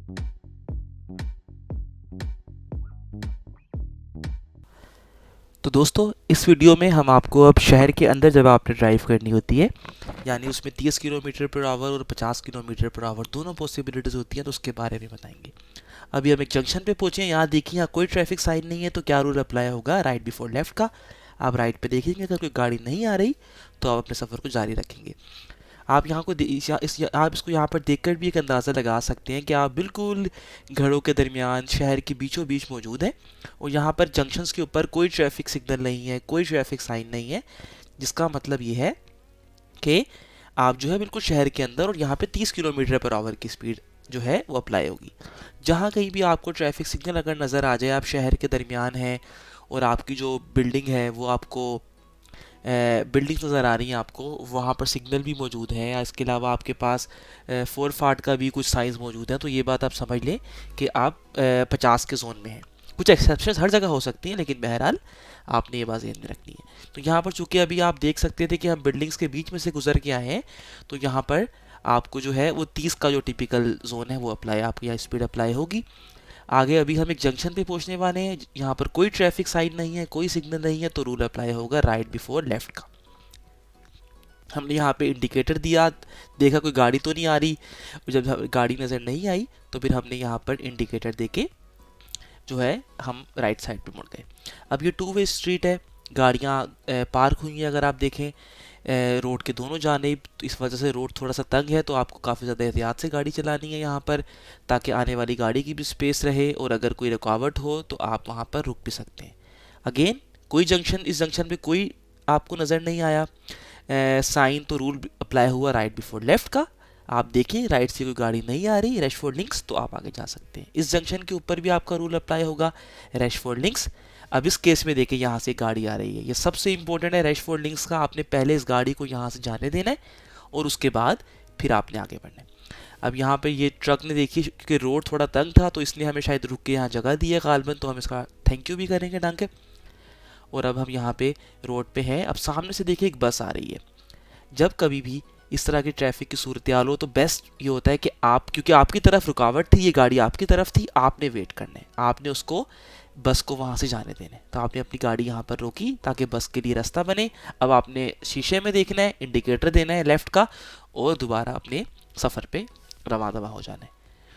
तो दोस्तों इस वीडियो में हम आपको अब शहर के अंदर जब आपने ड्राइव करनी होती है, यानी उसमें 30 किलोमीटर पर आवर और 50 किलोमीटर पर आवर दोनों पॉसिबिलिटीज़ होती हैं, तो उसके बारे में बताएंगे। अभी हम एक जंक्शन पे पहुंचे हैं, यहाँ देखिए यहाँ कोई ट्रैफिक साइन नहीं है, तो क्या रूल अप्लाई होगा? राइट बिफोर लेफ्ट का। आप राइट पे देखेंगे, अगर कोई गाड़ी नहीं आ रही तो आप अपने सफ़र को जारी रखेंगे। आप यहाँ को आप इसको यहाँ पर देखकर भी एक अंदाज़ा लगा सकते हैं कि आप बिल्कुल घरों के दरमियान शहर के बीचों बीच मौजूद हैं, और यहाँ पर जंक्शंस के ऊपर कोई ट्रैफिक सिग्नल नहीं है, कोई ट्रैफिक साइन नहीं है, जिसका मतलब ये है कि आप जो है बिल्कुल शहर के अंदर, और यहाँ पे 30 किलोमीटर पर आवर की स्पीड जो है वो अप्लाई होगी। जहाँ कहीं भी आपको ट्रैफिक सिग्नल अगर नज़र आ जाए, आप शहर के दरमियान हैं और आपकी जो बिल्डिंग है वो आपको बिल्डिंग्स नज़र आ रही हैं, आपको वहाँ पर सिग्नल भी मौजूद हैं, या इसके अलावा आपके पास फोर फाट का भी कुछ साइंस मौजूद है, तो ये बात आप समझ लें कि आप 50 के जोन में हैं। कुछ एक्सेप्शंस हर जगह हो सकती हैं, लेकिन बहरहाल आपने ये बात ध्यान में रखनी है। तो यहाँ पर चूंकि अभी आप देख सकते थे कि हम बिल्डिंग्स के बीच में से गुजर के आए हैं, तो यहाँ पर आपको जो है वो 30 का जो टिपिकल जोन है वो अप्लाई, आपकी यहाँ स्पीड अप्लाई होगी। आगे अभी हम एक जंक्शन पे पहुंचने वाले हैं, यहाँ पर कोई ट्रैफिक साइन नहीं है, कोई सिग्नल नहीं है, तो रूल अप्लाई होगा राइट बिफोर लेफ्ट का। हमने यहाँ पे इंडिकेटर दिया, देखा कोई गाड़ी तो नहीं आ रही, जब गाड़ी नज़र नहीं आई तो फिर हमने यहाँ पर इंडिकेटर देके जो है हम राइट साइड पे मुड़ गए। अब ये टू वे स्ट्रीट है, गाड़ियाँ पार्क हुई हैं, अगर आप देखें रोड के दोनों जानिब, तो इस वजह से रोड थोड़ा सा तंग है, तो आपको काफ़ी ज़्यादा एहतियात से गाड़ी चलानी है यहाँ पर, ताकि आने वाली गाड़ी की भी स्पेस रहे, और अगर कोई रुकावट हो तो आप वहाँ पर रुक भी सकते हैं। अगेन कोई जंक्शन, इस जंक्शन पे कोई आपको नज़र नहीं आया साइन, तो रूल अप्लाई हुआ राइट बिफोर लेफ्ट का। आप देखिए राइट से कोई गाड़ी नहीं आ रही, रश फॉर लिंक्स, तो आप आगे जा सकते हैं। इस जंक्शन के ऊपर भी आपका रूल अप्लाई होगा रश फॉर लिंक्स। अब इस केस में देखिए यहाँ से गाड़ी आ रही है, ये सबसे इंपॉर्टेंट है रश फॉर लिंक्स का। आपने पहले इस गाड़ी को यहाँ से जाने देना है, और उसके बाद फिर आपने आगे बढ़ना है। अब यहाँ पे ये ट्रक ने देखिए, क्योंकि रोड थोड़ा तंग था तो इसलिए हमें शायद रुक के यहाँ जगह दी है गालबन, तो हम इसका थैंक यू भी करेंगे डांके। और अब हम यहाँ पे रोड पे हैं। अब सामने से देखिए एक बस आ रही है। जब कभी भी इस तरह की ट्रैफिक की सूरत हाल हो, तो बेस्ट ये होता है कि आप, क्योंकि आपकी तरफ रुकावट थी, ये गाड़ी आपकी तरफ थी, आपने वेट करना है, आपने उसको बस को वहाँ से जाने देना है। तो आपने अपनी गाड़ी यहाँ पर रोकी ताकि बस के लिए रास्ता बने। अब आपने शीशे में देखना है, इंडिकेटर देना है लेफ़्ट का, और दोबारा अपने सफ़र पे रवा दवा हो जाना है।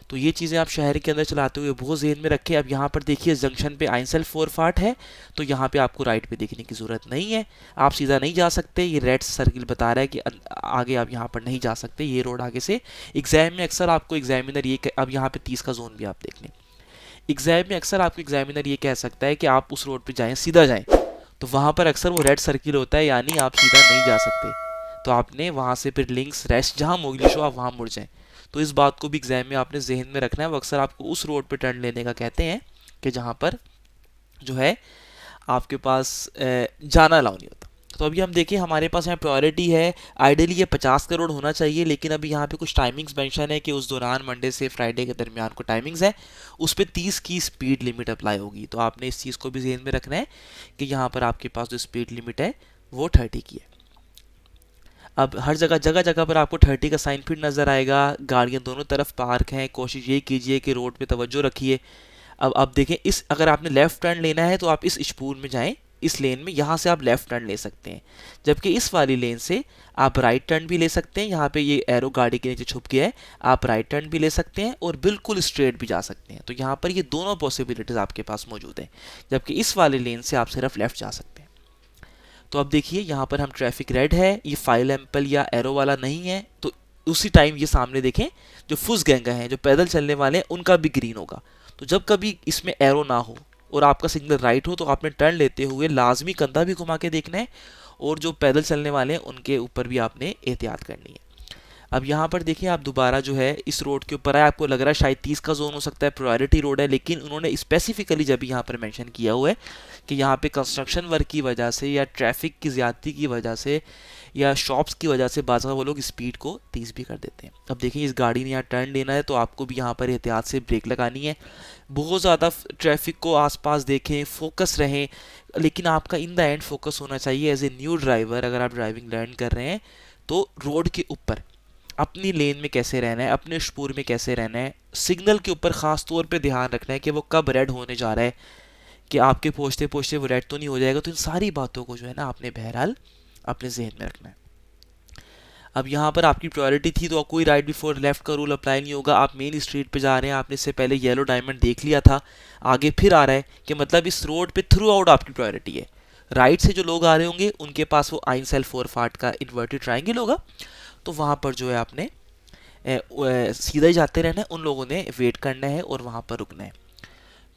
तो ये चीज़ें आप शहर के अंदर चलाते हुए बहुत जेहन में रखें। अब यहाँ पर देखिए जंक्शन पे आइंसल फोर फाट है, तो यहाँ पे आपको राइट पे देखने की ज़रूरत नहीं है, आप सीधा नहीं जा सकते। ये रेड सर्किल बता रहा है कि आगे आप यहाँ पर नहीं जा सकते, ये रोड आगे से। एग्जाम में अक्सर आपको एग्जामिनर ये अब यहाँ पे 30 का जोन भी आप देख लें, एग्जाम में अक्सर आपको एग्जामिनर ये कह सकता है कि आप उस रोड पे जाएं, सीधा जाएं, तो वहाँ पर अक्सर वो रेड सर्किल होता है, यानी आप सीधा नहीं जा सकते, तो आपने वहाँ से फिर लिंक्स रेस्ट जहाँ मोगली शो आप वहाँ मुड़ जाएं। तो इस बात को भी एग्जाम में आपने जहन में रखना है। वो अक्सर आपको उस रोड पे टर्न लेने का कहते हैं कि जहाँ पर जो है आपके पास जाना अलाउ नहीं होता। तो अभी हम देखिए हमारे पास यहाँ प्रायोरिटी है, आइडियली ये 50 करोड़ होना चाहिए, लेकिन अभी यहाँ पे कुछ टाइमिंग्स मेंशन है कि उस दौरान मंडे से फ्राइडे के दरमियान को टाइमिंग्स है, उस पर 30 की स्पीड लिमिट अप्लाई होगी। तो आपने इस चीज़ को भी ध्यान में रखना है कि यहाँ पर आपके पास जो स्पीड लिमिट है वो 30 की है। अब हर जगह जगह जगह पर आपको 30 का साइन फिर नज़र आएगा, गाड़ियाँ दोनों तरफ पार्क हैं, कोशिश ये कीजिए कि रोड पे तवज्जो रखिए। अब देखें, इस अगर आपने लेफ़्ट टर्न लेना है तो आप इस इशपूर में जाएं, इस लेन में, यहाँ से आप लेफ़्ट टर्न ले सकते हैं, जबकि इस वाली लेन से आप राइट टर्न भी ले सकते हैं। यहाँ पे ये एरो गाड़ी के नीचे छुप गया है, आप राइट टर्न भी ले सकते हैं और बिल्कुल स्ट्रेट भी जा सकते हैं। तो यहाँ पर ये दोनों पॉसिबिलिटीज़ आपके पास मौजूद हैं, जबकि इस वाले लेन से आप सिर्फ लेफ़्ट जा सकते हैं। तो अब देखिए यहाँ पर हम ट्रैफिक रेड है, ये फाइल एम्पल या एरो वाला नहीं है, तो उसी टाइम ये सामने देखें जो फुस गैंगा हैं, जो पैदल चलने वाले हैं, उनका भी ग्रीन होगा। तो जब कभी इसमें एरो ना हो और आपका सिग्नल राइट हो, तो आपने टर्न लेते हुए लाजमी कंधा भी घुमा के देखना है, और जो पैदल चलने वाले हैं उनके ऊपर भी आपने एहतियात करनी है। अब यहाँ पर देखिए आप दोबारा जो है इस रोड के ऊपर आए, आपको लग रहा है शायद 30 का जोन हो सकता है, प्रायोरिटी रोड है, लेकिन उन्होंने स्पेसिफिकली जब यहाँ पर मेंशन किया हुआ है कि यहाँ पे कंस्ट्रक्शन वर्क की वजह से या ट्रैफिक की ज़्यादती की वजह से या शॉप्स की वजह से बाज़ वो लोग स्पीड को 30 भी कर देते हैं। अब देखिए इस गाड़ी ने यहाँ टर्न लेना है, तो आपको भी यहाँ पर एहतियात से ब्रेक लगानी है। बहुत ज़्यादा ट्रैफिक को आसपास देखें, फोकस रहें, लेकिन आपका इन द एंड फोकस होना चाहिए एज ए न्यू ड्राइवर। अगर आप ड्राइविंग लर्न कर रहे हैं तो रोड के ऊपर अपनी लेन में कैसे रहना है, अपने स्पूर में कैसे रहना है, सिग्नल के ऊपर ख़ास तौर पे ध्यान रखना है कि वो कब रेड होने जा रहा है, कि आपके पहुँचते पहुँचते वो रेड तो नहीं हो जाएगा। तो इन सारी बातों को जो है ना आपने बहरहाल अपने जहन में रखना है। अब यहाँ पर आपकी प्रायोरिटी थी तो कोई राइट बिफोर लेफ्ट का रूल अप्लाई नहीं होगा। आप मेन स्ट्रीट पे जा रहे हैं, आपने इससे पहले येलो डायमंड देख लिया था, आगे फिर आ रहा है, कि मतलब इस रोड पे थ्रू आउट आपकी प्रायोरिटी है। राइट से जो लोग आ रहे होंगे उनके पास वो आइंसेल फोरफार्ट का इन्वर्टेड ट्रायंगल होगा, तो वहाँ पर जो है आपने सीधा ही जाते रहना है, उन लोगों ने वेट करना है और वहाँ पर रुकना है।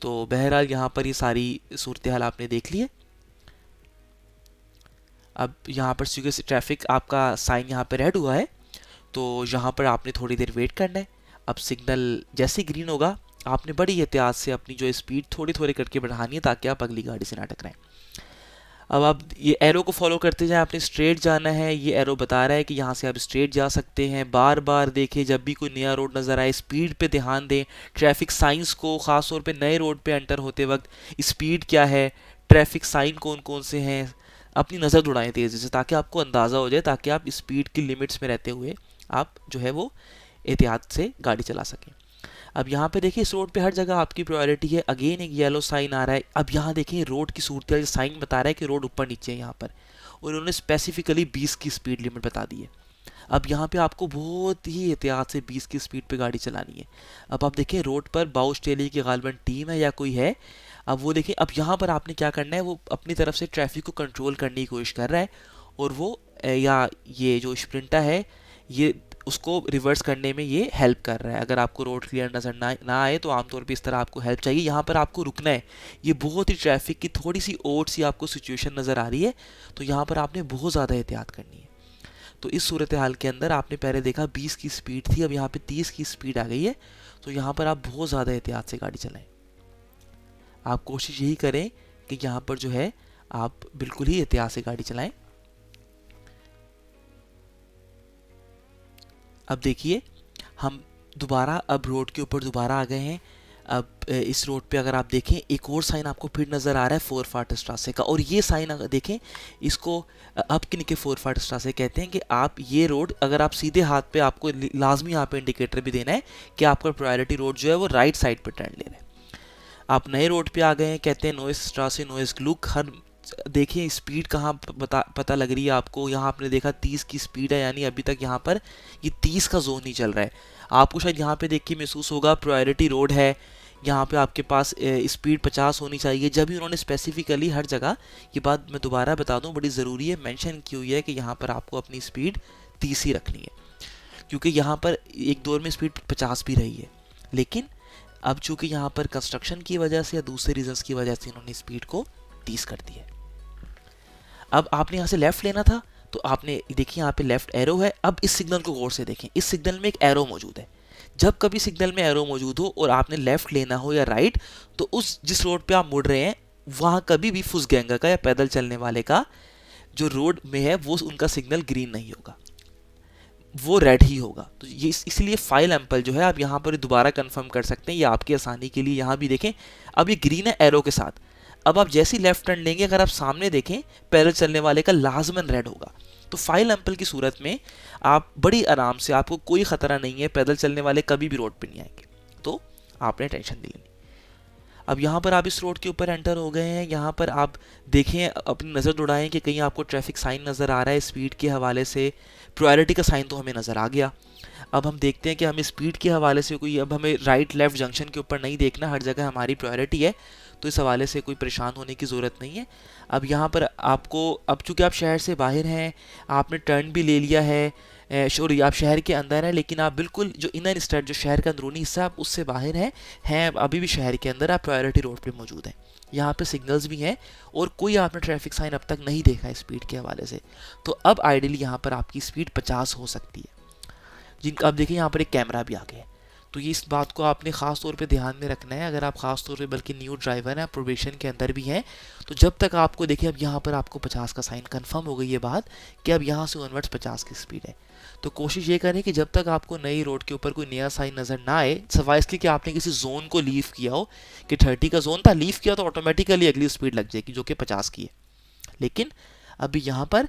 तो बहरहाल यहाँ पर ये सारी सूरत हाल आपने देख ली है। अब यहाँ पर क्योंकि ट्रैफिक आपका साइन यहाँ पे रेड हुआ है, तो यहाँ पर आपने थोड़ी देर वेट करना है। अब सिग्नल जैसे ग्रीन होगा, आपने बड़ी एहतियात से अपनी जो स्पीड थोड़ी थोड़ी करके बढ़ानी है ताकि आप अगली गाड़ी से ना टकराएं। अब आप ये एरो को फॉलो करते जाएं, आपने स्ट्रेट जाना है। ये एरो बता रहा है कि यहाँ से आप स्ट्रेट जा सकते हैं। बार बार देखें, जब भी कोई नया रोड नज़र आए स्पीड पे ध्यान दें, ट्रैफिक साइंस को, ख़ास तौर पे नए रोड पे एंटर होते वक्त स्पीड क्या है, ट्रैफिक साइन कौन कौन से हैं, अपनी नज़र दौड़ाएं तेज़ी से ताकि आपको अंदाज़ा हो जाए, ताकि आप स्पीड की लिमिट्स में रहते हुए आप जो है वो एहतियात से गाड़ी चला सकें। अब यहाँ पे देखिए इस रोड पे हर जगह आपकी प्रायोरिटी है। अगेन एक येलो साइन आ रहा है। अब यहाँ देखिए रोड की सूरत साइन बता रहा है कि रोड ऊपर नीचे है यहाँ पर, और उन्होंने स्पेसिफिकली 20 की स्पीड लिमिट बता दी है। अब यहाँ पे आपको बहुत ही एहतियात से 20 की स्पीड पे गाड़ी चलानी है। अब आप देखें रोड पर बाउस टेली की गालबन टीम है या कोई है। अब वो देखें, अब यहाँ पर आपने क्या करना है, वो अपनी तरफ से ट्रैफिक को कंट्रोल करने की कोशिश कर रहा है, और वो या ये जो स्प्रिंटा है ये उसको रिवर्स करने में ये हेल्प कर रहा है। अगर आपको रोड क्लियर नज़र ना आए तो आमतौर पे इस तरह आपको हेल्प चाहिए। यहाँ पर आपको रुकना है। ये बहुत ही ट्रैफिक की थोड़ी सी ओट सी आपको सिचुएशन नज़र आ रही है, तो यहाँ पर आपने बहुत ज़्यादा एहतियात करनी है। तो इस सूरत हाल के अंदर आपने पहले देखा 20 की स्पीड थी, अब यहाँ पे 30 की स्पीड आ गई है, तो यहाँ पर आप बहुत ज़्यादा एहतियात से गाड़ी चलाएं। आप कोशिश यही करें कि यहाँ पर जो है आप बिल्कुल ही एहतियात से गाड़ी चलाएं। अब देखिए हम दोबारा अब रोड के ऊपर दोबारा आ गए हैं। अब इस रोड पे अगर आप देखें एक और साइन आपको फिर नज़र आ रहा है फोरफार्ट स्ट्रासे का, और ये साइन अगर देखें इसको अब किन के फोरफार्ट स्ट्रासे कहते हैं, कि आप ये रोड अगर आप सीधे हाथ पे, आपको लाजमी यहाँ पे इंडिकेटर भी देना है कि आपका प्रायोरिटी रोड जो है वो राइट साइड पर टर्न ले रहा है। आप नए रोड पे आ गए हैं, कहते हैं नोइस स्ट्रासे नोइस ग्लुक। हर देखिए स्पीड कहाँ पता लग रही है आपको। यहाँ आपने देखा 30 की स्पीड है, यानी अभी तक यहाँ पर ये 30 का जोन ही चल रहा है। आपको शायद यहाँ पे देख के महसूस होगा प्रायोरिटी रोड है, यहाँ पे आपके पास स्पीड 50 होनी चाहिए। जब भी उन्होंने स्पेसिफिकली हर जगह, ये बात मैं दोबारा बता दूँ बड़ी ज़रूरी है, मेंशन की हुई है कि यहाँ पर आपको अपनी स्पीड 30 ही रखनी है, क्योंकि यहाँ पर एक दौर में स्पीड 50 भी रही है, लेकिन अब चूंकि यहाँ पर कंस्ट्रक्शन की वजह से या दूसरे रीजंस की वजह से इन्होंने स्पीड को 30 कर दिया। अब आपने यहाँ से लेफ्ट लेना था, तो आपने देखिए यहाँ पे लेफ्ट एरो है। अब इस सिग्नल को गौर से देखें, इस सिग्नल में एक एरो मौजूद है। जब कभी सिग्नल में एरो मौजूद हो और आपने लेफ्ट लेना हो या राइट, तो उस जिस रोड पे आप मुड़ रहे हैं वहाँ कभी भी फुसगैंगा का या पैदल चलने वाले का जो रोड में है वो उनका सिग्नल ग्रीन नहीं होगा, वो रेड ही होगा। तो ये इसलिए फाइल एम्पल जो है आप यहाँ पर दोबारा कंफर्म कर सकते हैं, ये आपकी आसानी के लिए। यहाँ भी देखें अब ये ग्रीन है एरो के साथ। अब आप जैसी लेफ्ट टर्न लेंगे, अगर आप सामने देखें पैदल चलने वाले का लाजमन रेड होगा। तो फाइल एम्पल की सूरत में आप बड़ी आराम से, आपको कोई ख़तरा नहीं है, पैदल चलने वाले कभी भी रोड पे नहीं आएंगे, तो आपने टेंशन नहीं लेनी। अब यहाँ पर आप इस रोड के ऊपर एंटर हो गए हैं। यहाँ पर आप देखें, अपनी नज़र दौड़ाएं कि कहीं आपको ट्रैफिक साइन नज़र आ रहा है। स्पीड के हवाले से प्रायोरिटी का साइन तो हमें नज़र आ गया। अब हम देखते हैं कि हमें स्पीड के हवाले से कोई, अब हमें राइट लेफ्ट जंक्शन के ऊपर नहीं देखना, हर जगह हमारी प्रायोरिटी है, तो इस हवाले से कोई परेशान होने की ज़रूरत नहीं है। अब यहाँ पर आपको, अब चूँकि आप शहर से बाहर हैं, आपने टर्न भी ले लिया है, सॉरी आप शहर के अंदर हैं, लेकिन आप बिल्कुल जो इनर स्टेट, जो शहर का अंदरूनी हिस्सा, आप उससे बाहर हैं अभी भी शहर के अंदर, आप प्रायोरिटी रोड पे मौजूद हैं। यहाँ पे सिग्नल्स भी हैं और कोई आपने ट्रैफिक साइन अब तक नहीं देखा है स्पीड के हवाले से। तो अब आइडियली यहाँ पर आपकी स्पीड 50 हो सकती है। जिनका अब देखिए यहाँ पर एक कैमरा भी आ गया है, तो ये इस बात को आपने ख़ास तौर पे ध्यान में रखना है। अगर आप ख़ास तौर पे बल्कि न्यू ड्राइवर हैं, प्रोबेशन के अंदर भी हैं, तो जब तक आपको देखिए, अब यहाँ पर आपको 50 का साइन कंफर्म हो गई ये बात कि अब यहाँ से ऑनवर्ड्स 50 की स्पीड है। तो कोशिश ये करें कि जब तक आपको नई रोड के ऊपर कोई नया साइन नज़र ना आए, सवाए इसके कि आपने किसी जोन को लीव किया हो, कि 30 का जोन था, लीव किया तो ऑटोमेटिकली अगली स्पीड लग जाएगी जो कि 50 की है। लेकिन अभी यहाँ पर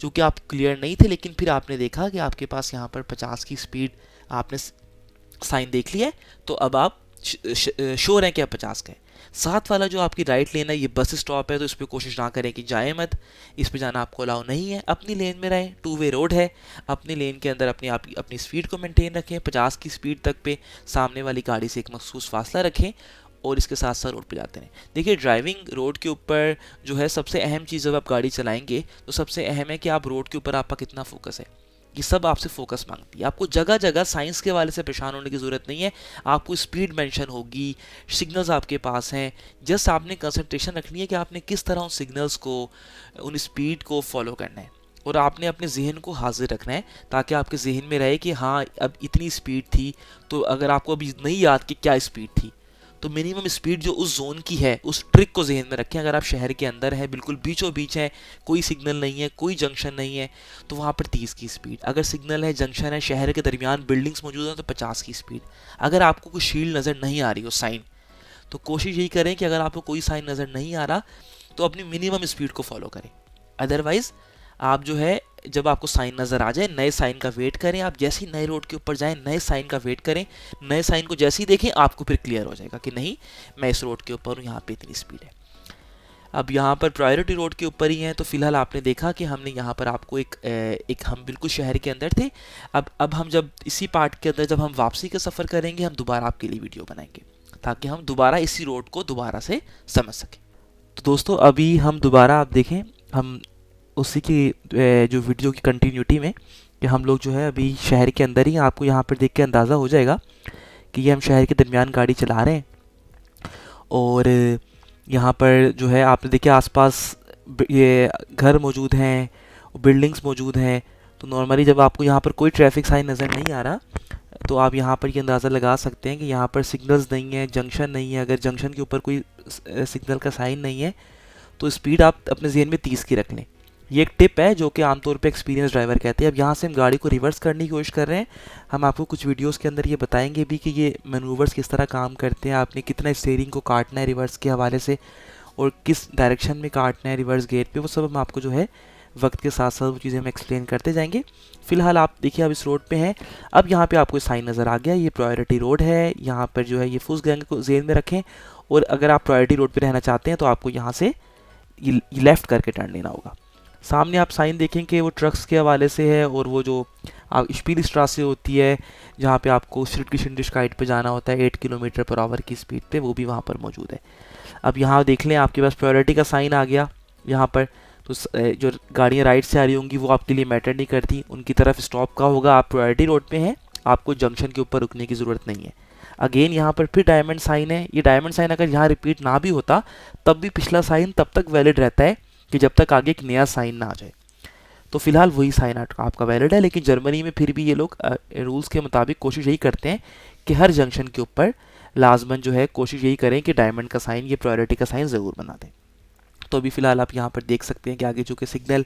जो कि आप क्लियर नहीं थे, लेकिन फिर आपने देखा कि आपके पास यहाँ पर 50 की स्पीड आपने साइन देख लिया है, तो अब आप श्योर हैं कि आप 50 का है। साथ वाला जो आपकी राइट लेन है ये बस स्टॉप है, तो इस पर कोशिश ना करें कि जाए मत, इस पे जाना आपको अलाउ नहीं है। अपनी लेन में रहें, 2 वे रोड है, अपनी लेन के अंदर अपनी स्पीड को मेंटेन रखें, 50 की स्पीड तक पे सामने वाली गाड़ी से एक मखसूस फासला रखें और इसके साथ साथ रोड पे जाते रहें। देखिए, ड्राइविंग रोड के ऊपर जो है सबसे अहम चीज़, जब आप गाड़ी चलाएंगे तो सबसे अहम है कि आप रोड के ऊपर आपका कितना फोकस है। ये सब आपसे फोकस मांगती है। आपको जगह जगह साइंस के वाले से परेशान होने की ज़रूरत नहीं है। आपको स्पीड मेंशन होगी, सिग्नल्स आपके पास हैं, जस्ट आपने कंसंट्रेशन रखनी है कि आपने किस तरह उन सिग्नल्स को, उन स्पीड को फॉलो करना है, और आपने अपने जहन को हाजिर रखना है ताकि आपके जहन में रहे कि हाँ अब इतनी स्पीड थी। तो अगर आपको अभी नहीं याद कि क्या स्पीड थी, तो मिनिमम स्पीड जो उस जोन की है उस ट्रिक को जहन में रखें। अगर आप शहर के अंदर हैं, बिल्कुल बीचों बीच हैं, कोई सिग्नल नहीं है, कोई जंक्शन नहीं है, तो वहाँ पर 30 की स्पीड। अगर सिग्नल है, जंक्शन है, शहर के दरमियान बिल्डिंग्स मौजूद हैं, तो 50 की स्पीड। अगर आपको कोई शील्ड नज़र नहीं आ रही हो, साइन, तो कोशिश यही करें कि अगर आपको कोई साइन नज़र नहीं आ रहा तो अपनी मिनिमम स्पीड को फॉलो करें। अदरवाइज़ आप जो है, जब आपको साइन नज़र आ जाए, नए साइन का वेट करें। आप जैसे ही नए रोड के ऊपर जाएं, नए साइन का वेट करें। नए साइन को जैसे ही देखें, आपको फिर क्लियर हो जाएगा कि नहीं, मैं इस रोड के ऊपर हूँ, यहाँ पे इतनी स्पीड है। अब यहाँ पर प्रायोरिटी रोड के ऊपर ही हैं, तो फिलहाल आपने देखा कि हमने यहाँ पर आपको एक हम बिल्कुल शहर के अंदर थे। अब हम जब इसी पार्ट के अंदर जब हम वापसी का सफ़र करेंगे, हम दोबारा आपके लिए वीडियो बनाएंगे ताकि हम दोबारा इसी रोड को दोबारा से समझ सकें। तो दोस्तों, अभी हम दोबारा, आप देखें, हम उसी की जो वीडियो की कंटिन्यूटी में, कि हम लोग जो है अभी शहर के अंदर ही, आपको यहाँ पर देख के अंदाज़ा हो जाएगा कि ये हम शहर के दरमियान गाड़ी चला रहे हैं। और यहाँ पर जो है आपने देखिए आसपास ये घर मौजूद हैं, बिल्डिंग्स मौजूद हैं। तो नॉर्मली जब आपको यहाँ पर कोई ट्रैफिक साइन नज़र नहीं आ रहा, तो आप यहाँ पर ये अंदाज़ा लगा सकते हैं कि यहाँ पर सिग्नल्स नहीं है, जंक्शन नहीं है। अगर जंक्शन के ऊपर कोई सिग्नल का साइन नहीं है, तो स्पीड आप अपने जहन में 30 की रख लें। ये एक टिप है जो कि आमतौर पे एक्सपीरियंस ड्राइवर कहते हैं। अब यहाँ से हम गाड़ी को रिवर्स करने की कोशिश कर रहे हैं। हम आपको कुछ वीडियोस के अंदर ये बताएंगे भी कि ये मैनूवर्स किस तरह काम करते हैं, आपने कितना स्टीयरिंग को काटना है रिवर्स के हवाले से, और किस डायरेक्शन में काटना है रिवर्स गेयर पे। वो सब हम आपको जो है वक्त के साथ साथ वो चीज़ें हम एक्सप्लेन करते जाएंगे। फिलहाल आप देखिए, अब इस रोड पे हैं। अब यहाँ पे आपको साइन नज़र आ गया, ये प्रायोरिटी रोड है। यहाँ पर जो है ये फुस गैंग को जेन में रखें, और अगर आप प्रायोरिटी रोड पे रहना चाहते हैं तो आपको यहाँ से ये लेफ़्ट करके टर्न लेना होगा। सामने आप साइन देखें कि वो ट्रक्स के हवाले से है, और वो जो आप स्पीड होती है जहाँ पे आपको श्रिटगिशेनडिशकाइट पे जाना होता है 8 किलोमीटर पर आवर की स्पीड पे, वो भी वहाँ पर मौजूद है। अब यहाँ देख लें, आपके पास प्रायोरिटी का साइन आ गया यहाँ पर। तो जो गाड़ियाँ राइट से आ रही होंगी वो आपके लिए मैटर नहीं करती, उनकी तरफ स्टॉप का होगा। आप प्रायोरिटी रोड पे हैं, आपको जंक्शन के ऊपर रुकने की ज़रूरत नहीं है। अगेन यहाँ पर फिर डायमंड साइन है। ये डायमंड साइन अगर यहाँ रिपीट ना भी होता, तब भी पिछला साइन तब तक वैलिड रहता है कि जब तक आगे एक नया साइन ना आ जाए। तो फिलहाल वही साइन आपका वैलिड है। लेकिन जर्मनी में फिर भी ये लोग रूल्स के मुताबिक कोशिश यही करते हैं कि हर जंक्शन के ऊपर लाजमन जो है कोशिश यही करें कि डायमंड का साइन, ये प्रायोरिटी का साइन ज़रूर बना दें। तो अभी फ़िलहाल आप यहाँ पर देख सकते हैं कि आगे चूँकि सिग्नल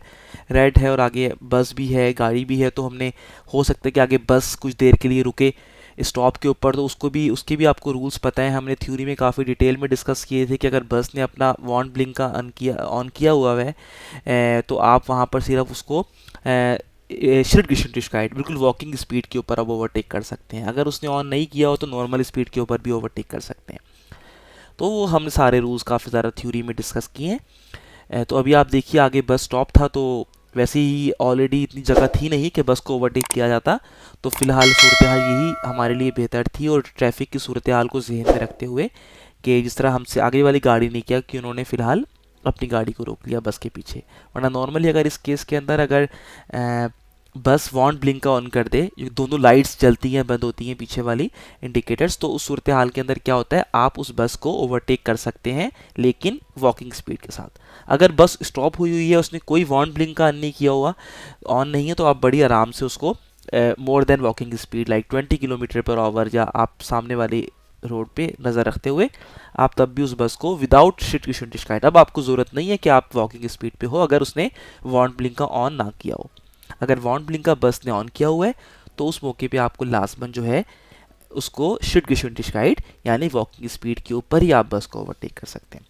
रेड है और आगे बस भी है, गाड़ी भी है, तो हमने हो सकता है कि आगे बस कुछ देर के लिए रुके स्टॉप के ऊपर, तो उसके भी आपको रूल्स पता है। हमने थ्योरी में काफ़ी डिटेल में डिस्कस किए थे कि अगर बस ने अपना वॉर्न ब्लिंक का ऑन किया हुआ है, तो आप वहाँ पर सिर्फ उसको श्रिटगिशेनडिशकाइट बिल्कुल वॉकिंग स्पीड के ऊपर आप ओवरटेक कर सकते हैं। अगर उसने ऑन नहीं किया हो तो नॉर्मल स्पीड के ऊपर भी ओवरटेक कर सकते हैं। तो वो हमने सारे रूल्स काफ़ी ज़्यादा थ्योरी में डिस्कस किए हैं। तो अभी आप देखिए, आगे बस स्टॉप था, तो वैसे ही ऑलरेडी इतनी जगह थी नहीं कि बस को ओवरटेक किया जाता। तो फ़िलहाल सूरत हाल यही हमारे लिए बेहतर थी, और ट्रैफिक की सूरत हाल को जहन में रखते हुए कि जिस तरह हमसे आगे वाली गाड़ी ने किया कि उन्होंने फ़िलहाल अपनी गाड़ी को रोक लिया बस के पीछे। वरना नॉर्मली अगर इस केस के अंदर अगर बस वॉर्न ब्लिंक का ऑन कर दे, दोनों लाइट्स जलती हैं, बंद होती हैं पीछे वाली इंडिकेटर्स, तो उस सूरत हाल के अंदर क्या होता है, आप उस बस को ओवरटेक कर सकते हैं लेकिन वॉकिंग स्पीड के साथ। अगर बस स्टॉप हुई है, उसने कोई वॉर्न ब्लिंक का ऑन नहीं किया हुआ, ऑन नहीं है, तो आप बड़ी आराम से उसको more than walking speed like 20 kilometre per hour, या आप सामने वाली रोड पे नज़र रखते हुए आप तब भी उस बस को विदाउट श्रिटगिशेनडिशकाइट, अब आपको ज़रूरत नहीं है कि आप वॉकिंग स्पीड पे हो अगर उसने वॉर्न ब्लिंक का ऑन ना किया हो। अगर वॉर्न ब्लिंक का बस ने ऑन किया हुआ है तो उस मौके पे आपको लाजमन जो है उसको श्रिटगिशेनडिशकाइट यानी वॉकिंग स्पीड के ऊपर ही आप बस को ओवरटेक कर सकते हैं।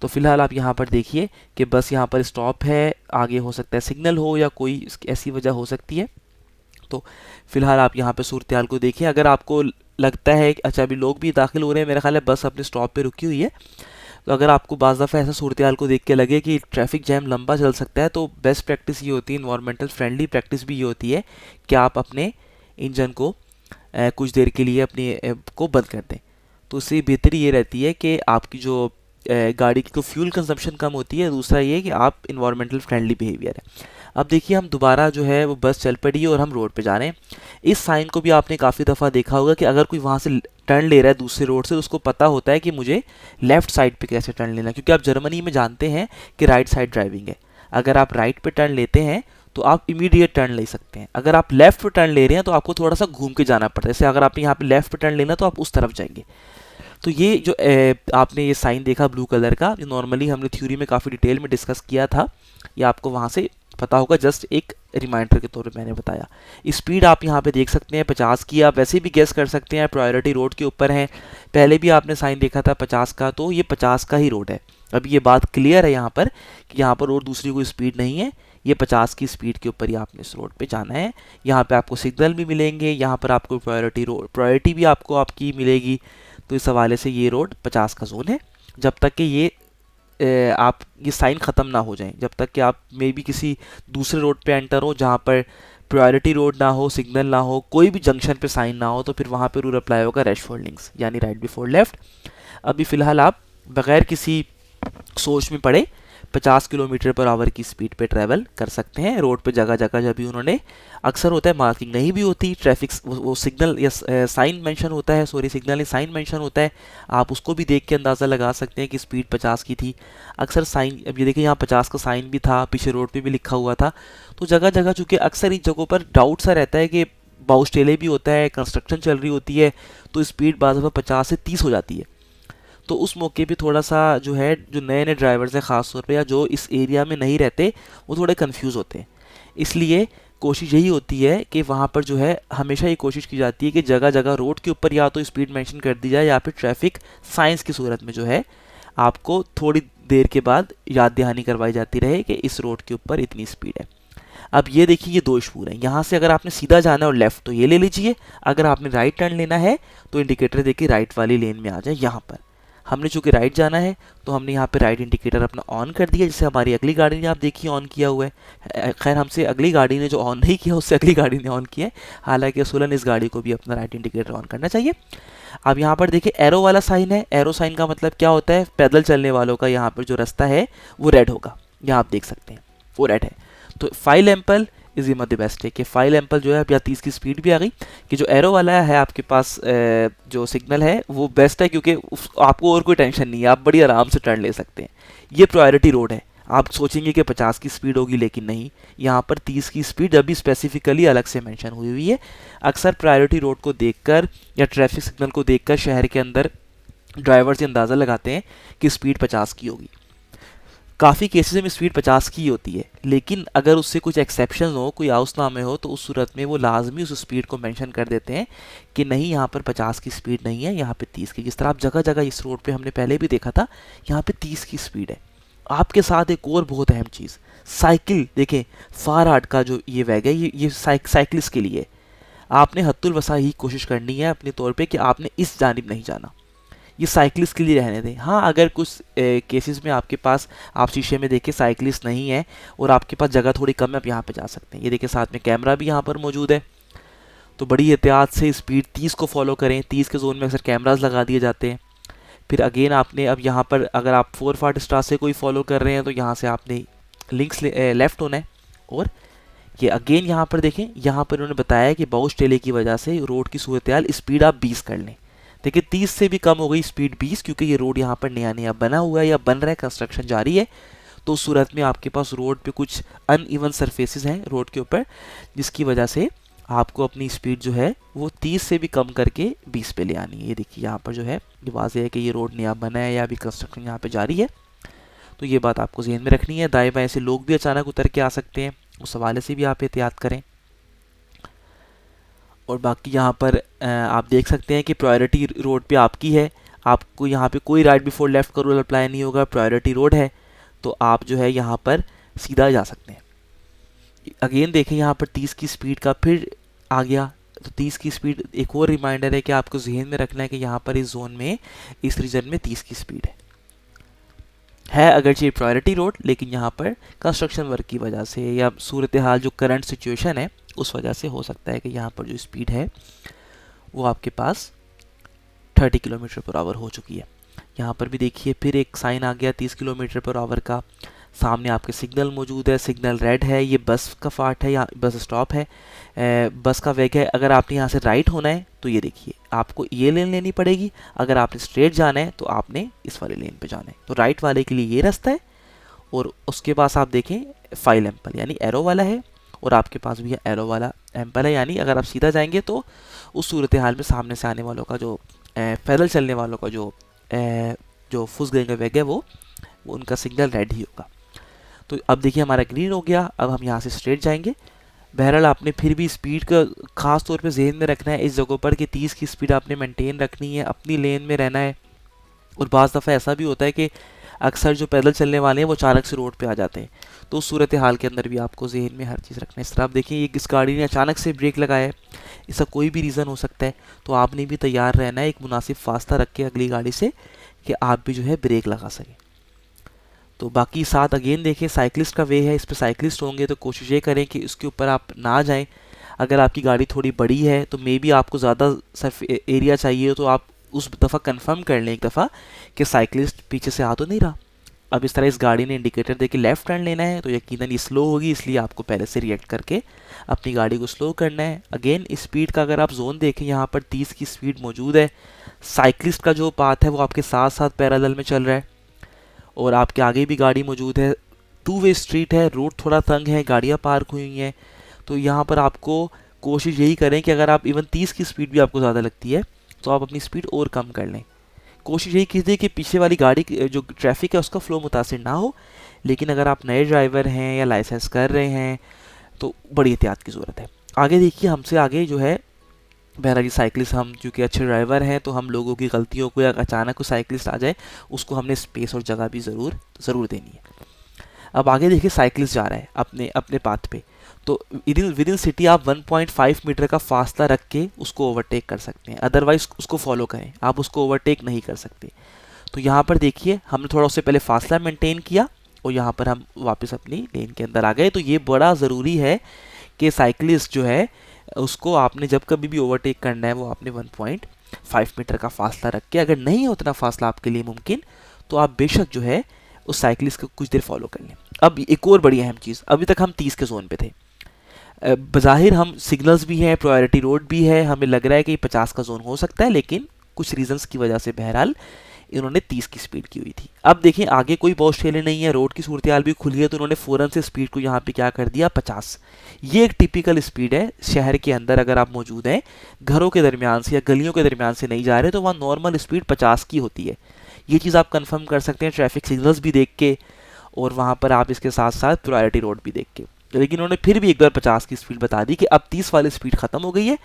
तो फिलहाल आप यहाँ पर देखिए कि बस यहाँ पर स्टॉप है, आगे हो सकता है सिग्नल हो या कोई ऐसी वजह हो सकती है। तो फिलहाल आप यहाँ पे सूरत हाल को देखिए। अगर आपको लगता है कि अच्छा अभी लोग भी दाखिल हो रहे हैं, मेरा ख्याल है बस अपने स्टॉप पे रुकी हुई है, तो अगर आपको बाज़ दफ़ा ऐसा सूरत हाल को देख के लगे कि ट्रैफिक जैम लंबा चल सकता है, तो बेस्ट प्रैक्टिस ये होती है, इन्वायरमेंटल फ्रेंडली प्रैक्टिस भी ये होती है कि आप अपने इंजन को कुछ देर के लिए अपनी को बंद कर दें। तो उससे बेहतरी ये रहती है कि आपकी जो गाड़ी की तो फ्यूल कंजम्पशन कम होती है, दूसरा ये कि आप इन्वायरमेंटल फ्रेंडली बिहेवियर है। अब देखिए हम दोबारा जो है वो बस चल पड़ी है और हम रोड पे जा रहे हैं। इस साइन को भी आपने काफ़ी दफ़ा देखा होगा कि अगर कोई वहाँ से टर्न ले रहा है दूसरे रोड से, तो उसको पता होता है कि मुझे लेफ़्ट साइड पे कैसे टर्न लेना है, क्योंकि आप जर्मनी में जानते हैं कि राइट साइड ड्राइविंग है। अगर आप राइट पे टर्न लेते हैं तो आप इमीडिएट टर्न ले सकते हैं। अगर आप लेफ़्ट पे टर्न ले रहे हैं तो आपको थोड़ा सा घूम के जाना पड़ता है। जैसे अगर आपने यहाँ पे लेफ़्ट पे टर्न लेना तो आप उस तरफ जाएंगे। तो ये जो आपने ये साइन देखा ब्लू कलर का, ये नॉर्मली हमने थ्योरी में काफ़ी डिटेल में डिस्कस किया था, ये आपको वहाँ से पता होगा, जस्ट एक रिमाइंडर के तौर पे मैंने बताया। स्पीड आप यहाँ पे देख सकते हैं 50 की, आप वैसे भी गेस कर सकते हैं, प्रायोरिटी रोड के ऊपर है। पहले भी आपने साइन देखा था 50 का, तो ये 50 का ही रोड है। अब ये बात क्लियर है यहाँ पर कि यहाँ पर और दूसरी कोई स्पीड नहीं है, ये 50 की स्पीड के ऊपर ही आपने इस रोड पे जाना है। यहाँ पे आपको सिग्नल भी मिलेंगे, यहाँ पर आपको प्रायोरिटी भी आपको आपकी मिलेगी। तो इस हवाले से ये रोड 50 का जोन है, जब तक कि ये आप ये साइन ख़त्म ना हो जाए, जब तक कि आप मे बी किसी दूसरे रोड पे एंटर हो जहाँ पर प्रायोरिटी रोड ना हो, सिग्नल ना हो, कोई भी जंक्शन पे साइन ना हो, तो फिर वहाँ पे रूल अप्लाई होगा रैश फॉर लिंक्स, यानी राइट बिफोर लेफ्ट। अभी फ़िलहाल आप बग़ैर किसी सोच में पड़े 50 किलोमीटर पर आवर की स्पीड पे ट्रैवल कर सकते हैं। रोड पे जगह जगह जब भी उन्होंने, अक्सर होता है मार्किंग नहीं भी होती, ट्रैफिक वो सिग्नल या साइन मेंशन होता है, सॉरी सिग्नल या साइन मेंशन होता है, आप उसको भी देख के अंदाज़ा लगा सकते हैं कि स्पीड 50 की थी। अक्सर साइन, अब ये देखिए यहाँ 50 का साइन भी था, पीछे रोड पे भी लिखा हुआ था। तो जगह जगह चूँकि अक्सर इन जगहों पर डाउट सा रहता है कि बाउस्टेले भी होता है, कंस्ट्रक्शन चल रही होती है, तो स्पीड बाज़ दफ़ा 50 से 30 हो जाती है। तो उस मौके पे थोड़ा सा जो है, जो नए नए ड्राइवर्स हैं ख़ास तौर पे, या जो इस एरिया में नहीं रहते, वो थोड़े कंफ्यूज होते हैं। इसलिए कोशिश यही होती है कि वहाँ पर जो है हमेशा ये कोशिश की जाती है कि जगह जगह रोड के ऊपर या तो स्पीड मेंशन कर दी जाए, या फिर ट्रैफिक साइंस की सूरत में जो है आपको थोड़ी देर के बाद याद दहानी करवाई जाती रहे कि इस रोड के ऊपर इतनी स्पीड है। अब ये देखिए ये दो स्पूर हैं, यहाँ से अगर आपने सीधा जाना है और लेफ़्ट तो ये ले लीजिए, अगर आपने राइट टर्न लेना है तो इंडिकेटर देखिए राइट वाली लेन में आ जाए। यहाँ पर हमने चूँकि राइट जाना है तो हमने यहाँ पे राइट इंडिकेटर अपना ऑन कर दिया, जिससे हमारी अगली गाड़ी ने आप देखिए ऑन किया हुआ है। खैर हमसे अगली गाड़ी ने जो ऑन नहीं किया, उससे अगली गाड़ी ने ऑन किया है, हालांकि असूलन इस गाड़ी को भी अपना राइट इंडिकेटर ऑन करना चाहिए। अब यहाँ पर देखिए एरो वाला साइन है, एरो साइन का मतलब क्या होता है, पैदल चलने वालों का यहाँ पर जो रास्ता है वो रेड होगा, यहाँ आप देख सकते हैं वो रेड है। तो 5 एम्पल इज इम द बेस्ट है कि 5 एम्पल जो है, अब या 30 की स्पीड भी आ गई, कि जो एरो वाला है आपके पास जो सिग्नल है वो बेस्ट है, क्योंकि आपको और कोई टेंशन नहीं है, आप बड़ी आराम से टर्न ले सकते हैं। ये प्रायोरिटी रोड है। आप सोचेंगे कि 50 की स्पीड होगी, लेकिन नहीं, यहाँ पर 30 की स्पीड अभी स्पेसिफिकली अलग से मेंशन हुई हुई है। अक्सर प्रायोरिटी रोड को देखकर या ट्रैफिक सिग्नल को देखकर शहर के अंदर ड्राइवर से अंदाज़ा लगाते हैं कि स्पीड 50 की होगी। काफ़ी केसेस में स्पीड 50 की होती है, लेकिन अगर उससे कुछ एक्सेप्शन हो, कोई आउसनामे हो, तो उस सूरत में वो लाजमी उस स्पीड को मेंशन कर देते हैं कि नहीं यहाँ पर 50 की स्पीड नहीं है, यहाँ पे 30 की। जिस तरह आप जगह जगह इस रोड पे हमने पहले भी देखा था, यहाँ पे 30 की स्पीड है। आपके साथ एक और बहुत अहम चीज़, साइकिल देखें, फार आर्ट का जो ये वैग है, ये साइकिलिस्ट के लिए आपने हत्तुल वसा ही कोशिश करनी है अपने तौर पे कि आपने इस जानिब नहीं जाना, ये साइकिलिस्ट के लिए रहने दें। हाँ, अगर कुछ केसेस में आपके पास, आप शीशे में देखें साइकिलिस्ट नहीं है और आपके पास जगह थोड़ी कम है, आप यहाँ पे जा सकते हैं। ये देखिए साथ में कैमरा भी यहाँ पर मौजूद है, तो बड़ी एहतियात से स्पीड 30 को फॉलो करें। 30 के जोन में अक्सर कैमराज लगा दिए जाते हैं। फिर अगेन आपने अब यहाँ पर अगर आप 4 फाट स्टार से कोई फॉलो कर रहे हैं तो यहाँ से आपने लिंक्स लेफ़्ट होना है। और ये अगेन यहाँ पर देखें, यहाँ पर उन्होंने बताया कि बाउस टेले की वजह से रोड की सूरत हाल, स्पीड आप 20 कर लें। देखिए 30 से भी कम हो गई स्पीड 20, क्योंकि ये रोड यहाँ पर नया नया बना हुआ है या बन रहा है, कंस्ट्रक्शन जारी है। तो उस सूरत में आपके पास रोड पे कुछ अनइवन सरफेसेस हैं रोड के ऊपर, जिसकी वजह से आपको अपनी स्पीड जो है वो 30 से भी कम करके 20 पे ले आनी है। ये देखिए यहाँ पर जो है ये वाज़ेह है कि ये रोड नया बना है या अभी कंस्ट्रक्शन यहाँ पे जारी है, तो ये बात आपको जहन में रखनी है। दाएँ बाएँ से लोग भी अचानक उतर के आ सकते हैं, उस हवाले से भी आप एहतियात करें। और बाकी यहाँ पर आप देख सकते हैं कि प्रायोरिटी रोड पे आपकी है। आपको यहाँ पे कोई राइट बिफोर लेफ्ट का रूल अप्लाई नहीं होगा, प्रायोरिटी रोड है, तो आप जो है यहाँ पर सीधा जा सकते हैं। अगेन देखें यहाँ पर 30 की स्पीड का फिर आ गया, तो 30 की स्पीड एक और रिमाइंडर है कि आपको जहन में रखना है कि यहाँ पर इस जोन में, इस रीजन में 30 की स्पीड है अगरचे प्रायोरिटी रोड, लेकिन यहाँ पर कंस्ट्रक्शन वर्क की वजह से या सूरत हाल जो करंट सिचुएशन है उस वजह से हो सकता है कि यहाँ पर जो स्पीड है वो आपके पास 30 किलोमीटर पर आवर हो चुकी है। यहाँ पर भी देखिए फिर एक साइन आ गया 30 किलोमीटर पर आवर का, सामने आपके सिग्नल मौजूद है, सिग्नल रेड है, ये बस का फार्ट है या बस स्टॉप है, बस का वेग है। अगर आपने यहाँ से राइट होना है तो ये देखिए आपको ये लेन लेनी पड़ेगी, अगर आपने स्ट्रेट जाना है तो आपने इस वाले लेन पे जाना है। तो राइट वाले के लिए ये रास्ता है, और उसके पास आप देखें फाइल एम्पल यानी एरो वाला है, और आपके पास भी एरो वाला एम्पल है, यानी अगर आप सीधा जाएंगे तो उस सूरत हाल में सामने से आने वालों का जो पैदल चलने वालों का जो फुस गए वेग है वो उनका सिग्नल रेड ही होगा। तो अब देखिए हमारा ग्रीन हो गया, अब हम यहाँ से स्ट्रेट जाएंगे। बहरहाल आपने फिर भी स्पीड का खास तौर पे जहन में रखना है इस जगह पर कि 30 की स्पीड आपने मेंटेन रखनी है, अपनी लेन में रहना है। और बाज़ दफ़ा ऐसा भी होता है कि अक्सर जो पैदल चलने वाले हैं वो अचानक से रोड पे आ जाते हैं, तो उस सूरत हाल के अंदर भी आपको जहन में हर चीज़ रखना है। इस तरह आप देखिए ये इस गाड़ी ने अचानक से ब्रेक लगाया है, इसका कोई भी रीज़न हो सकता है, तो आपने भी तैयार रहना है एक मुनासिब फासला रख के अगली गाड़ी से कि आप भी जो है ब्रेक लगा सकें। तो बाकी साथ अगेन देखें साइकिलिस्ट का वे है, इस पर साइकिलिस्ट होंगे तो कोशिश ये करें कि इसके ऊपर आप ना जाएं। अगर आपकी गाड़ी थोड़ी बड़ी है तो मे बी आपको ज़्यादा सर्फ एरिया चाहिए, तो आप उस दफ़ा कंफर्म कर लें एक दफ़ा कि साइकिलिस्ट पीछे से आ तो नहीं रहा। अब इस तरह इस गाड़ी ने इंडिकेटर दे के लेफ़्ट टर्न लेना है तो यकीनन ये स्लो होगी, इसलिए आपको पहले से रिएक्ट करके अपनी गाड़ी को स्लो करना है। अगेन स्पीड का अगर आप जोन देखें यहाँ पर 30 की स्पीड मौजूद है, साइकिलिस्ट का जो पाथ है वो आपके साथ साथ पैरेलल में चल रहा है, और आपके आगे भी गाड़ी मौजूद है। टू वे स्ट्रीट है, रोड थोड़ा तंग है, गाड़ियाँ पार्क हुई हैं, तो यहाँ पर आपको कोशिश यही करें कि अगर आप इवन 30 की स्पीड भी आपको ज़्यादा लगती है तो आप अपनी स्पीड और कम कर लें। कोशिश यही कीजिए कि पीछे वाली गाड़ी जो ट्रैफिक है उसका फ्लो मुतासिर ना हो, लेकिन अगर आप नए ड्राइवर हैं या लाइसेंस कर रहे हैं तो बड़ी एहतियात की ज़रूरत है। आगे देखिए हमसे आगे जो है बहरहाल साइकिलिस्ट, हम चूँकि अच्छे ड्राइवर हैं तो हम लोगों की गलतियों को या अचानक कोई साइकिलिस्ट आ जाए उसको हमने स्पेस और जगह भी ज़रूर देनी है। अब आगे देखिए साइकिलिस्ट जा रहा है अपने अपने पाथ पे, तो विद इन सिटी आप 1.5 मीटर का फासला रख के उसको ओवरटेक कर सकते हैं, अदरवाइज उसको फॉलो करें, आप उसको ओवरटेक नहीं कर सकते। तो यहाँ पर देखिए हमने थोड़ा उससे पहले फासला मेंटेन किया और यहाँ पर हम वापस अपनी लेन के अंदर आ गए। तो ये बड़ा ज़रूरी है कि साइकिलिस्ट जो है उसको आपने जब कभी भी ओवरटेक करना है वो आपने 1.5 मीटर का फासला रख के, अगर नहीं है उतना फासला आपके लिए मुमकिन तो आप बेशक जो है उस साइकिलिस्ट को कुछ देर फॉलो कर लें। अब एक और बड़ी अहम चीज़, अभी तक हम 30 के जोन पे थे, बज़ाहिर हम सिग्नल्स भी हैं, प्रायोरिटी रोड भी है, हमें लग रहा है कि 50 का जोन हो सकता है, लेकिन कुछ रीजंस की वजह से बहरहाल इन्होंने 30 की स्पीड की हुई थी। अब देखिए आगे कोई बहुत ठेले नहीं है, रोड की सूरत हाल भी खुली है, तो उन्होंने फ़ौरन से स्पीड को यहाँ पे क्या कर दिया 50। ये एक टिपिकल स्पीड है शहर के अंदर, अगर आप मौजूद हैं घरों के दरमियान से या गलियों के दरमियान से नहीं जा रहे तो वहाँ नॉर्मल स्पीड 50 की होती है। ये चीज़ आप कंफर्म कर सकते हैं ट्रैफिक सिग्नल्स भी देख के, और वहाँ पर आप इसके साथ साथ प्रायोरिटी रोड भी देख के। लेकिन उन्होंने फिर भी एक बार 50 की स्पीड बता दी कि अब 30 वाली स्पीड ख़त्म हो गई है,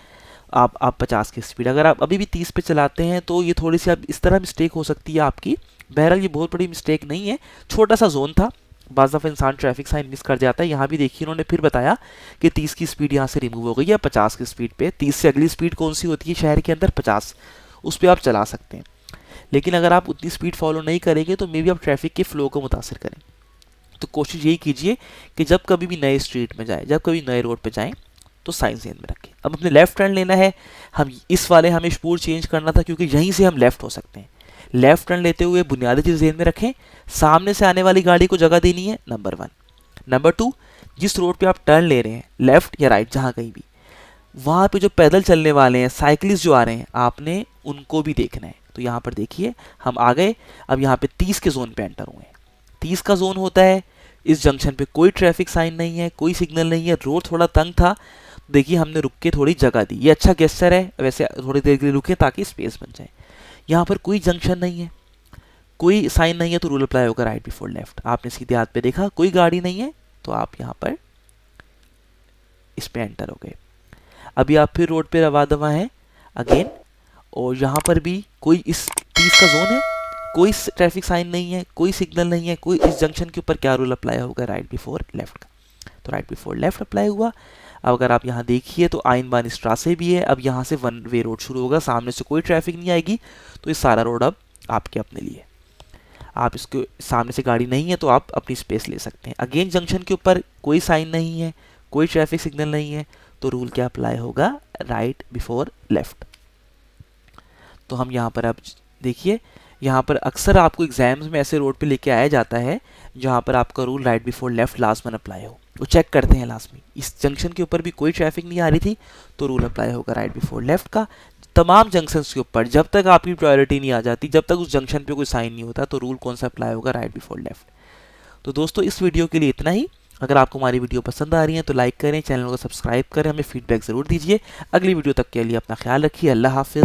आप 50 की स्पीड, अगर आप अभी भी 30 पे चलाते हैं तो ये थोड़ी सी अब इस तरह मिस्टेक हो सकती है आपकी। बहरहाल ये बहुत बड़ी मिस्टेक नहीं है, छोटा सा जोन था, बाज़ दफ़ा इंसान ट्रैफिक साइन मिस कर जाता है। यहाँ भी देखिए उन्होंने फिर बताया कि 30 की स्पीड यहाँ से रिमूव हो गई है 50 की स्पीड पे। 30 से अगली स्पीड कौन सी होती है शहर के अंदर 50, उस पर आप चला सकते हैं। लेकिन अगर आप उतनी स्पीड फॉलो नहीं करेंगे तो मे बी आप ट्रैफिक के फ्लो को मुतासर करें। तो कोशिश यही कीजिए कि जब कभी भी नए स्ट्रीट में जाएं, जब कभी नए रोड पे जाएं तो साइन ध्यान में रखें। अब अपने लेफ्ट टर्न लेना है, हम इस वाले हमें स्पूर चेंज करना था क्योंकि यहीं से हम लेफ्ट हो सकते हैं। लेफ्ट टर्न लेते हुए बुनियादी चीज़ ध्यान में रखें, सामने से आने वाली गाड़ी को जगह देनी है, नंबर 1। नंबर 2, जिस रोड पे आप टर्न ले रहे हैं लेफ्ट या राइट जहाँ कहीं भी, वहाँ पे जो पैदल चलने वाले हैं साइकिलिस्ट जो आ रहे हैं आपने उनको भी देखना है। तो यहाँ पर देखिए हम आ गए, अब यहाँ पे 30 के जोन पे एंटर हुए हैं। 30 का जोन होता है, इस जंक्शन पे कोई ट्रैफिक साइन नहीं है, कोई सिग्नल नहीं है, रोड थोड़ा तंग था, देखिए हमने रुक के थोड़ी जगह दी, ये अच्छा गेस्चर है, वैसे थोड़ी देर के लिए रुके ताकि स्पेस बन जाए। यहाँ पर कोई जंक्शन नहीं है, कोई साइन नहीं है, तो रूल अप्लाई होगा राइट बिफोर लेफ्ट। आपने सीधे हाथ पे देखा कोई गाड़ी नहीं है तो आप यहाँ पर इस पे एंटर हो गए। अभी आप फिर रोड पे रवा दवा हैं अगेन, और यहाँ पर भी कोई इस 30 का जोन है, कोई ट्रैफिक साइन नहीं है, कोई सिग्नल नहीं है, कोई इस जंक्शन के ऊपर क्या रूल अप्लाई होगा, राइट बिफोर लेफ्ट का। तो राइट बिफोर लेफ्ट अप्लाई हुआ। अब अगर आप यहाँ देखिए तो आइनबान स्ट्रासे भी है, अब यहाँ से वन वे रोड शुरू होगा, सामने से कोई ट्रैफिक नहीं आएगी, तो ये सारा रोड अब आपके अपने लिए। आप इसके सामने से गाड़ी नहीं है तो आप अपनी स्पेस ले सकते हैं। अगेन जंक्शन के ऊपर कोई साइन नहीं है, कोई ट्रैफिक सिग्नल नहीं है, तो रूल क्या अप्लाई होगा, राइट बिफोर लेफ्ट। तो हम यहाँ पर अब देखिए, यहाँ पर अक्सर आपको एग्जाम्स में ऐसे रोड पे लेके आया जाता है जहाँ पर आपका rule right before left last में अप्लाई हो। वो चेक करते हैं लास्ट में, इस जंक्शन के ऊपर भी कोई ट्रैफिक नहीं आ रही थी, तो रूल अप्लाई होगा राइट बिफोर लेफ्ट का। तमाम जंक्शंस के ऊपर जब तक आपकी प्रायोरिटी नहीं आ जाती, जब तक उस जंक्शन पे कोई साइन नहीं होता, तो रूल कौन सा अप्लाई होगा, राइट बिफोर लेफ्ट। तो दोस्तों इस वीडियो के लिए इतना ही। अगर आपको हमारी वीडियो पसंद आ रही है तो लाइक करें, चैनल को सब्सक्राइब करें, हमें फीडबैक ज़रूर दीजिए। अगली वीडियो तक के लिए अपना ख्याल रखिए। अल्लाह हाफिज़।